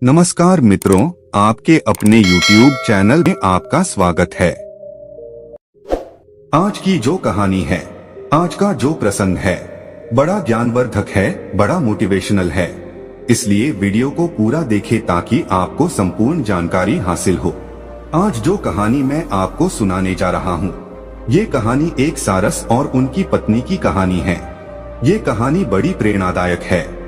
नमस्कार मित्रों, आपके अपने YouTube चैनल में आपका स्वागत है। आज की जो कहानी है, आज का जो प्रसंग है, बड़ा ज्ञानवर्धक है, बड़ा मोटिवेशनल है। इसलिए वीडियो को पूरा देखें ताकि आपको संपूर्ण जानकारी हासिल हो। आज जो कहानी मैं आपको सुनाने जा रहा हूँ, ये कहानी एक सारस और उनकी पत्नी की कहानी है। ये कहानी बड़ी प्रेरणादायक है।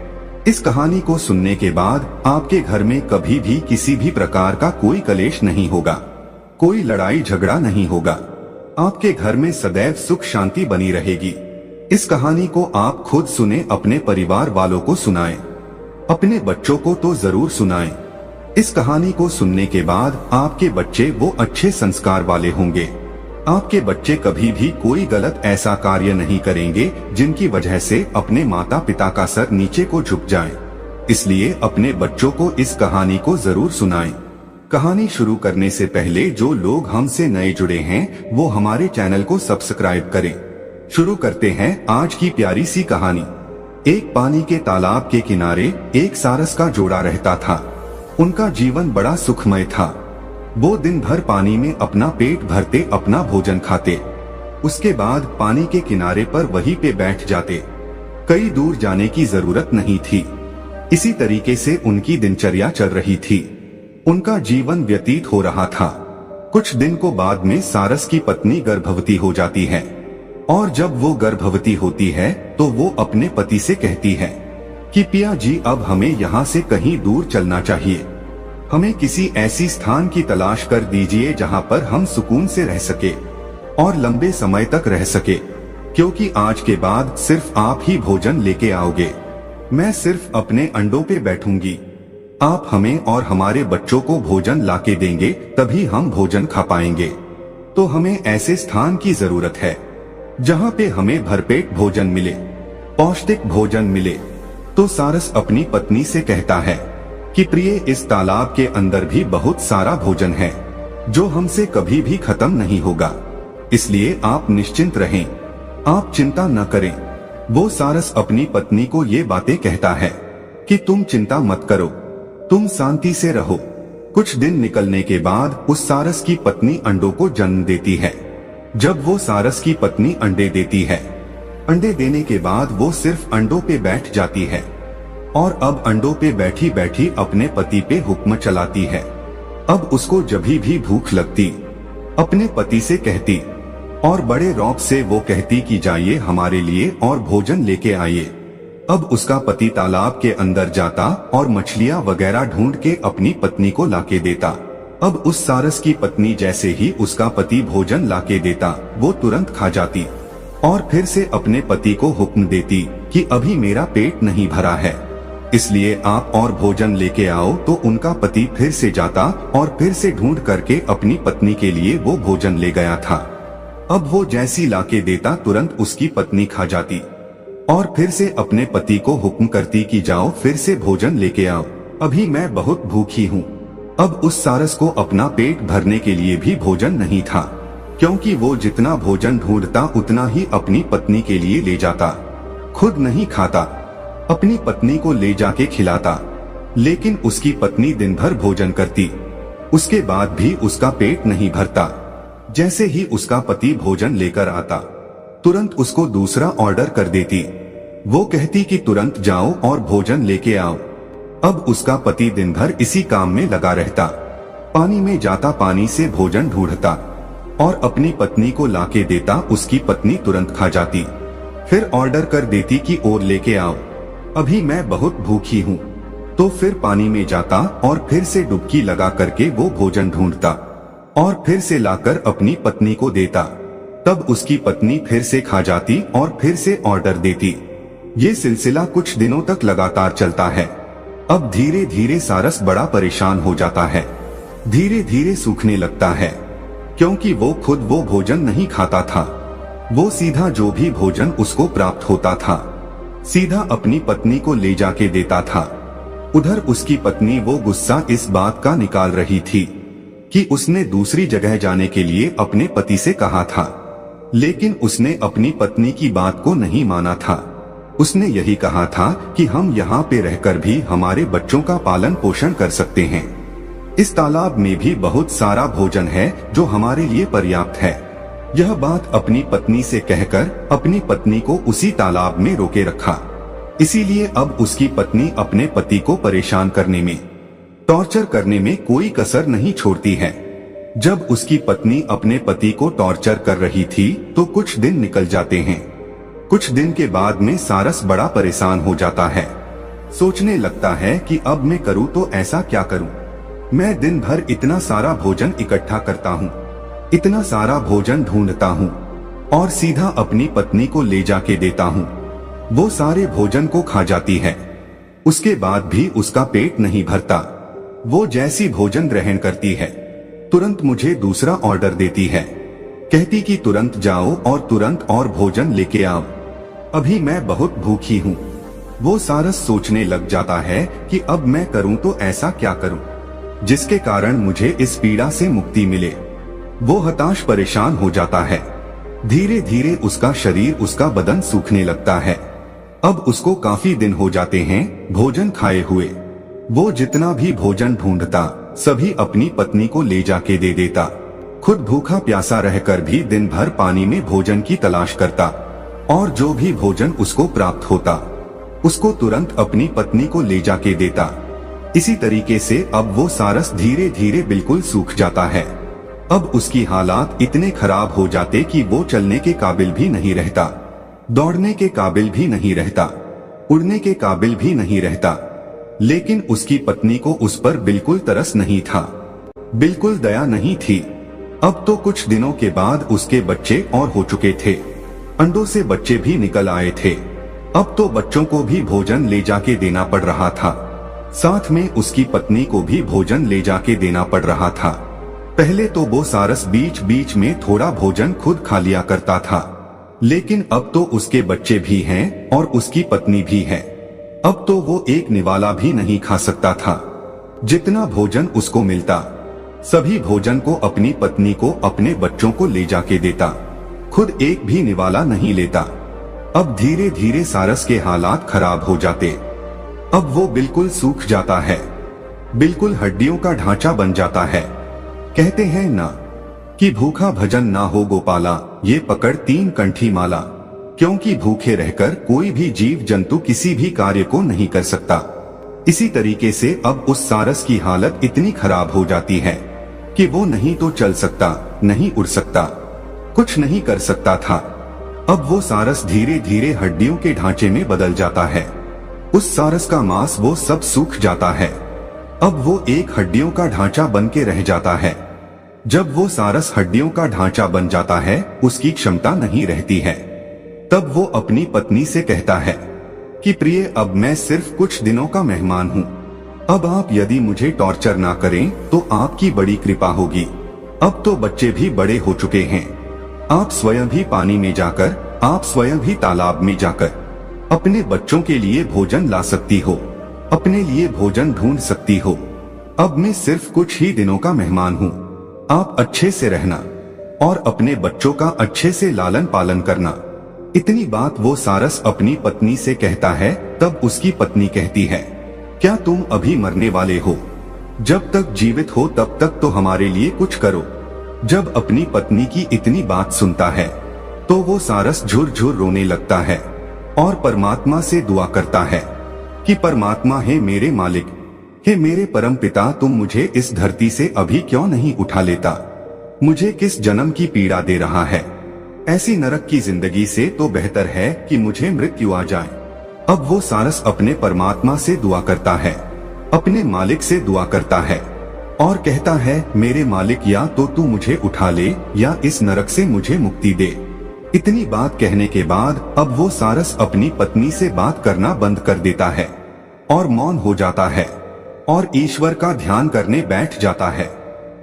इस कहानी को सुनने के बाद आपके घर में कभी भी किसी भी प्रकार का कोई कलेश नहीं होगा, कोई लड़ाई झगड़ा नहीं होगा। आपके घर में सदैव सुख शांति बनी रहेगी। इस कहानी को आप खुद सुने, अपने परिवार वालों को सुनाएं, अपने बच्चों को तो जरूर सुनाएं। इस कहानी को सुनने के बाद आपके बच्चे वो अच्छे संस्कार वाले होंगे। आपके बच्चे कभी भी कोई गलत ऐसा कार्य नहीं करेंगे जिनकी वजह से अपने माता पिता का सर नीचे को झुक जाए। इसलिए अपने बच्चों को इस कहानी को जरूर सुनाएं। कहानी शुरू करने से पहले जो लोग हमसे नए जुड़े हैं वो हमारे चैनल को सब्सक्राइब करें। शुरू करते हैं आज की प्यारी सी कहानी। एक पानी के तालाब के किनारे एक सारस का जोड़ा रहता था। उनका जीवन बड़ा सुखमय था। वो दिन भर पानी में अपना पेट भरते, अपना भोजन खाते, उसके बाद पानी के किनारे पर वहीं पे बैठ जाते। कहीं दूर जाने की जरूरत नहीं थी। इसी तरीके से उनकी दिनचर्या चल रही थी। उनका जीवन व्यतीत हो रहा था। कुछ दिन को बाद में सारस की पत्नी गर्भवती हो जाती है और जब वो गर्भवती होती है तो वो अपने पति से कहती है कि पिया जी, अब हमें यहाँ से कहीं दूर चलना चाहिए। हमें किसी ऐसी स्थान की तलाश कर दीजिए जहाँ पर हम सुकून से रह सके और लंबे समय तक रह सके, क्योंकि आज के बाद सिर्फ आप ही भोजन लेके आओगे। मैं सिर्फ अपने अंडों पे बैठूंगी। आप हमें और हमारे बच्चों को भोजन लाके देंगे, तभी हम भोजन खा पाएंगे। तो हमें ऐसे स्थान की जरूरत है जहाँ पे हमें भरपेट भोजन मिले, पौष्टिक भोजन मिले। तो सारस अपनी पत्नी से कहता है कि प्रिय, इस तालाब के अंदर भी बहुत सारा भोजन है जो हमसे कभी भी खत्म नहीं होगा। इसलिए आप निश्चिंत रहें, आप चिंता न करें। वो सारस अपनी पत्नी को ये बातें कहता है कि तुम चिंता मत करो, तुम शांति से रहो। कुछ दिन निकलने के बाद उस सारस की पत्नी अंडों को जन्म देती है। जब वो सारस की पत्नी अंडे देती है, अंडे देने के बाद वो सिर्फ अंडों पे बैठ जाती है और अब अंडों पे बैठी बैठी अपने पति पे हुक्म चलाती है। अब उसको जभी भी भूख लगती, अपने पति से कहती और बड़े रौब से वो कहती कि जाइए हमारे लिए और भोजन लेके आइए। अब उसका पति तालाब के अंदर जाता और मछलियां वगैरह ढूंढ के अपनी पत्नी को लाके देता। अब उस सारस की पत्नी जैसे ही उसका पति भोजन लाके देता, वो तुरंत खा जाती और फिर से अपने पति को हुक्म देती कि अभी मेरा पेट नहीं भरा है, इसलिए आप और भोजन लेके आओ। तो उनका पति फिर से जाता और फिर से ढूंढ करके अपनी पत्नी के लिए वो भोजन ले गया था। अब वो जैसी लाके देता, तुरंत उसकी पत्नी खा जाती और फिर से अपने पति को हुक्म करती कि जाओ फिर से भोजन लेके आओ, अभी मैं बहुत भूखी हूँ। अब उस सारस को अपना पेट भरने के लिए भी भोजन नहीं था, क्योंकि वो जितना भोजन ढूंढता उतना ही अपनी पत्नी के लिए ले जाता। खुद नहीं खाता, अपनी पत्नी को ले जाके खिलाता। लेकिन उसकी पत्नी दिन भर भोजन करती, उसके बाद भी उसका पेट नहीं भरता। जैसे ही उसका पति भोजन लेकर आता, तुरंत उसको दूसरा ऑर्डर कर देती। वो कहती कि तुरंत जाओ और भोजन लेके आओ। अब उसका पति दिन भर इसी काम में लगा रहता। पानी में जाता, पानी से भोजन ढूंढता और अपनी पत्नी को लाके देता। उसकी पत्नी तुरंत खा जाती, फिर ऑर्डर कर देती कि और लेके आओ, अभी मैं बहुत भूखी हूँ। तो फिर पानी में जाता और फिर से डुबकी लगा करके वो भोजन ढूंढता और फिर से लाकर अपनी पत्नी को देता। तब उसकी पत्नी फिर से खा जाती और फिर से ऑर्डर देती। ये सिलसिला कुछ दिनों तक लगातार चलता है। अब धीरे धीरे सारस बड़ा परेशान हो जाता है, धीरे धीरे सूखने लगता है, क्योंकि वो खुद वो भोजन नहीं खाता था। वो सीधा जो भी भोजन उसको प्राप्त होता था, सीधा अपनी पत्नी को ले जाके देता था। उधर उसकी पत्नी वो गुस्सा इस बात का निकाल रही थी कि उसने दूसरी जगह जाने के लिए अपने पति से कहा था, लेकिन उसने अपनी पत्नी की बात को नहीं माना था। उसने यही कहा था कि हम यहाँ पे रहकर भी हमारे बच्चों का पालन पोषण कर सकते हैं। इस तालाब में भी बहुत सारा भोजन है जो हमारे लिए पर्याप्त है। यह बात अपनी पत्नी से कहकर अपनी पत्नी को उसी तालाब में रोके रखा। इसीलिए अब उसकी पत्नी अपने पति को परेशान करने में, टॉर्चर करने में कोई कसर नहीं छोड़ती है। जब उसकी पत्नी अपने पति को टॉर्चर कर रही थी तो कुछ दिन निकल जाते हैं। कुछ दिन के बाद में सारस बड़ा परेशान हो जाता है। सोचने लगता है कि अब मैं करूँ तो ऐसा क्या करूँ। मैं दिन भर इतना सारा भोजन इकट्ठा करता हूँ, इतना सारा भोजन ढूंढता हूँ और सीधा अपनी पत्नी को ले जाके देता हूँ। वो सारे भोजन को खा जाती है। उसके बाद भी उसका पेट नहीं भरता। वो जैसी भोजन ग्रहण करती है तुरंत मुझे दूसरा ऑर्डर देती है। कहती कि तुरंत जाओ और तुरंत और भोजन लेके आओ, अभी मैं बहुत भूखी हूँ। वो सारस सोचने लग जाता है कि अब मैं करूँ तो ऐसा क्या करूँ जिसके कारण मुझे इस पीड़ा से मुक्ति मिले। वो हताश परेशान हो जाता है। धीरे धीरे उसका शरीर, उसका बदन सूखने लगता है। अब उसको काफी दिन हो जाते हैं भोजन खाए हुए। वो जितना भी भोजन ढूंढता सभी अपनी पत्नी को ले जाके दे देता। खुद भूखा प्यासा रहकर भी दिन भर पानी में भोजन की तलाश करता और जो भी भोजन उसको प्राप्त होता उसको तुरंत अपनी पत्नी को ले जाके देता। इसी तरीके से अब वो सारस धीरे धीरे बिल्कुल सूख जाता है। अब उसकी हालात इतने खराब हो जाते कि वो चलने के काबिल भी नहीं रहता, दौड़ने के काबिल भी नहीं रहता, उड़ने के काबिल भी नहीं रहता। लेकिन उसकी पत्नी को उस पर बिल्कुल तरस नहीं था, बिल्कुल दया नहीं थी। अब तो कुछ दिनों के बाद उसके बच्चे और हो चुके थे। अंडों से बच्चे भी निकल आए थे। अब तो बच्चों को भी भोजन ले जाके देना पड़ रहा था, साथ में उसकी पत्नी को भी भोजन ले जाके देना पड़ रहा था। पहले तो वो सारस बीच बीच में थोड़ा भोजन खुद खा लिया करता था, लेकिन अब तो उसके बच्चे भी हैं और उसकी पत्नी भी है। अब तो वो एक निवाला भी नहीं खा सकता था। जितना भोजन उसको मिलता सभी भोजन को अपनी पत्नी को, अपने बच्चों को ले जाके देता, खुद एक भी निवाला नहीं लेता। अब धीरे धीरे सारस के हालात खराब हो जाते। अब वो बिल्कुल सूख जाता है, बिल्कुल हड्डियों का ढांचा बन जाता है। कहते हैं ना कि भूखा भजन ना हो गोपाला, ये पकड़ 3 कंठी माला। क्योंकि भूखे रहकर कोई भी जीव जंतु किसी भी कार्य को नहीं कर सकता। इसी तरीके से अब उस सारस की हालत इतनी खराब हो जाती है कि वो नहीं तो चल सकता, नहीं उड़ सकता, कुछ नहीं कर सकता था। अब वो सारस धीरे धीरे हड्डियों के ढांचे में बदल जाता है। उस सारस का मांस वो सब सूख जाता है। अब वो एक हड्डियों का ढांचा बन के रह जाता है। जब वो सारस हड्डियों का ढांचा बन जाता है, उसकी क्षमता नहीं रहती है। तब वो अपनी पत्नी से कहता है कि प्रिय, अब मैं सिर्फ कुछ दिनों का मेहमान हूँ। अब आप यदि मुझे टॉर्चर ना करें तो आपकी बड़ी कृपा होगी। अब तो बच्चे भी बड़े हो चुके हैं। आप स्वयं भी पानी में जाकर, आप स्वयं भी तालाब में जाकर अपने बच्चों के लिए भोजन ला सकती हो, अपने लिए भोजन ढूंढ सकती हो। अब मैं सिर्फ कुछ ही दिनों का मेहमान हूँ। आप अच्छे से रहना और अपने बच्चों का अच्छे से लालन पालन करना। इतनी बात वो सारस अपनी पत्नी से कहता है। तब उसकी पत्नी कहती है, क्या तुम अभी मरने वाले हो? जब तक जीवित हो तब तक तो हमारे लिए कुछ करो। जब अपनी पत्नी की इतनी बात सुनता है तो वो सारस झुरझुर रोने लगता है और परमात्मा से दुआ करता है कि परमात्मा, हे मेरे मालिक, हे मेरे परम पिता, तुम मुझे इस धरती से अभी क्यों नहीं उठा लेता? मुझे किस जन्म की पीड़ा दे रहा है? ऐसी नरक की जिंदगी से तो बेहतर है कि मुझे मृत्यु आ जाए। अब वो सारस अपने परमात्मा से दुआ करता है, अपने मालिक से दुआ करता है और कहता है, मेरे मालिक, या तो तू मुझे उठा ले या इस नरक से मुझे मुक्ति दे। इतनी बात कहने के बाद अब वो सारस अपनी पत्नी से बात करना बंद कर देता है और मौन हो जाता है और ईश्वर का ध्यान करने बैठ जाता है।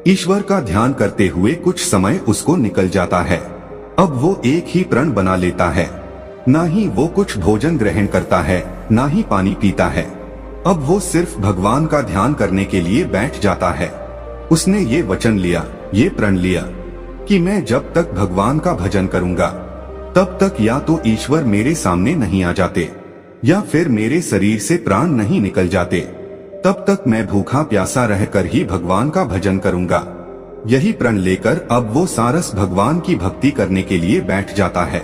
ईश्वर का ध्यान करते हुए कुछ समय उसको निकल जाता है। अब वो एक ही प्रण बना लेता है, ना ही वो कुछ भोजन ग्रहण करता है, ना ही पानी पीता है। अब वो सिर्फ भगवान का ध्यान करने के लिए बैठ जाता है। उसने ये वचन लिया, ये प्रण लिया कि मैं जब तक भगवान का भजन करूंगा तब तक या तो ईश्वर मेरे सामने नहीं आ जाते या फिर मेरे शरीर से प्राण नहीं निकल जाते, तब तक मैं भूखा प्यासा रहकर ही भगवान का भजन करूंगा। यही प्रण लेकर अब वो सारस भगवान की भक्ति करने के लिए बैठ जाता है।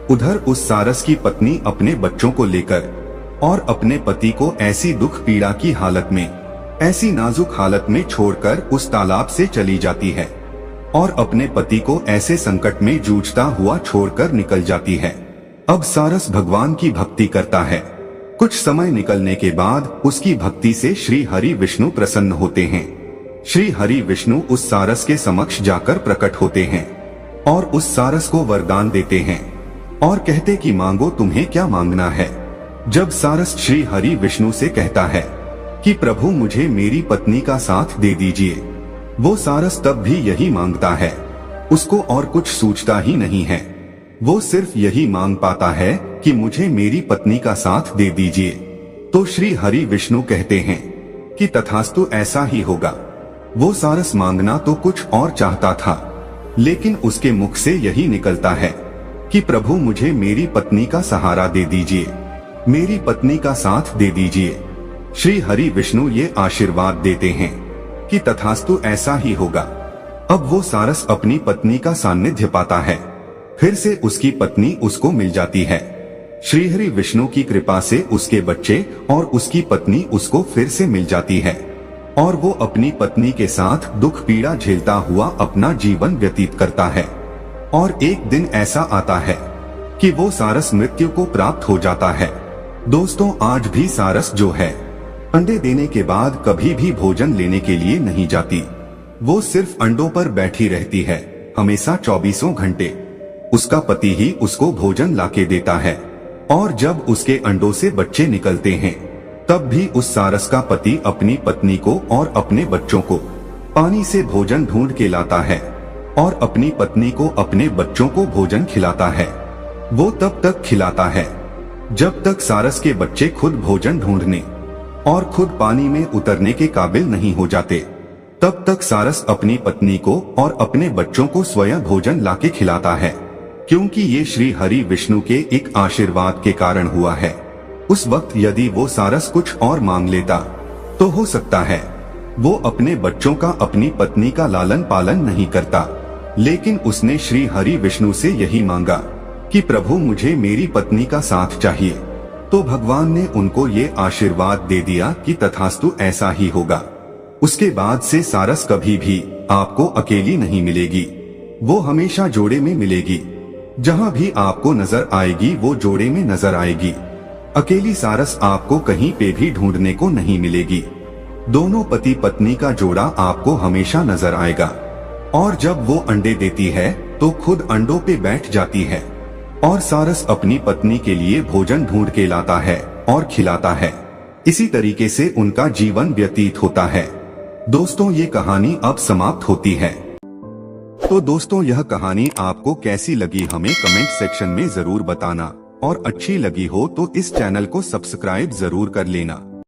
उधर उस सारस की पत्नी अपने बच्चों को लेकर और अपने पति को ऐसी दुख पीड़ा की हालत में, ऐसी नाजुक हालत में छोड़कर उस तालाब से चली जाती है और अपने पति को ऐसे संकट में जूझता हुआ छोड़कर निकल जाती है। अब सारस भगवान की भक्ति करता है। कुछ समय निकलने के बाद उसकी भक्ति से श्री हरि विष्णु प्रसन्न होते हैं। श्री हरि विष्णु उस सारस के समक्ष जाकर प्रकट होते हैं और उस सारस को वरदान देते हैं और कहते कि मांगो, तुम्हें क्या मांगना है। जब सारस श्री हरि विष्णु से कहता है कि प्रभु मुझे मेरी पत्नी का साथ दे दीजिए, वो सारस तब भी यही मांगता है, उसको और कुछ सूझता ही नहीं है। वो सिर्फ यही मांग पाता है कि मुझे मेरी पत्नी का साथ दे दीजिए। तो श्री हरि विष्णु कहते हैं कि तथास्तु, ऐसा ही होगा। वो सारस मांगना तो कुछ और चाहता था, लेकिन उसके मुख से यही निकलता है कि प्रभु मुझे मेरी पत्नी का सहारा दे दीजिए, मेरी पत्नी का साथ दे दीजिए। श्री हरि विष्णु ये आशीर्वाद देते हैं कि तथास्तु, ऐसा ही होगा। अब वो सारस अपनी पत्नी का सानिध्य पाता है। फिर से उसकी पत्नी उसको मिल जाती है। श्री हरि विष्णु की कृपा से उसके बच्चे और उसकी पत्नी उसको फिर से मिल जाती है और वो अपनी पत्नी के साथ दुख पीड़ा झेलता हुआ अपना जीवन व्यतीत करता है। और एक दिन ऐसा आता है कि वो सारस मृत्यु को प्राप्त हो जाता है। दोस्तों, आज भी सारस जो है, अंडे देने के बाद कभी भी भोजन लेने के लिए नहीं जाती। वो सिर्फ अंडों पर बैठी रहती है, हमेशा 24 घंटे। उसका पति ही उसको भोजन लाके देता है और जब उसके अंडों से बच्चे निकलते हैं, तब भी उस सारस का पति अपनी पत्नी को और अपने बच्चों को पानी से भोजन ढूंढ के लाता है और अपनी पत्नी को अपने बच्चों को भोजन खिलाता है। वो तब तक खिलाता है जब तक सारस के बच्चे खुद भोजन ढूंढने और खुद पानी में उतरने के काबिल नहीं हो जाते। तब तक सारस अपनी पत्नी को और अपने बच्चों को स्वयं भोजन लाके खिलाता है, क्योंकि ये श्री हरि विष्णु के एक आशीर्वाद के कारण हुआ है। उस वक्त यदि वो सारस कुछ और मांग लेता तो हो सकता है वो अपने बच्चों का, अपनी पत्नी का लालन पालन नहीं करता, लेकिन उसने श्री हरि विष्णु से यही मांगा कि प्रभु मुझे मेरी पत्नी का साथ चाहिए। तो भगवान ने उनको ये आशीर्वाद दे दिया कि तथास्तु, ऐसा ही होगा। उसके बाद से सारस कभी भी आपको अकेली नहीं मिलेगी, वो हमेशा जोड़े में मिलेगी। जहाँ भी आपको नजर आएगी वो जोड़े में नजर आएगी। अकेली सारस आपको कहीं पे भी ढूंढने को नहीं मिलेगी। दोनों पति पत्नी का जोड़ा आपको हमेशा नजर आएगा। और जब वो अंडे देती है तो खुद अंडों पे बैठ जाती है और सारस अपनी पत्नी के लिए भोजन ढूंढ के लाता है और खिलाता है। इसी तरीके से उनका जीवन व्यतीत होता है। दोस्तों, ये कहानी अब समाप्त होती है। तो दोस्तों, यह कहानी आपको कैसी लगी हमें कमेंट सेक्शन में जरूर बताना और अच्छी लगी हो तो इस चैनल को सब्सक्राइब जरूर कर लेना।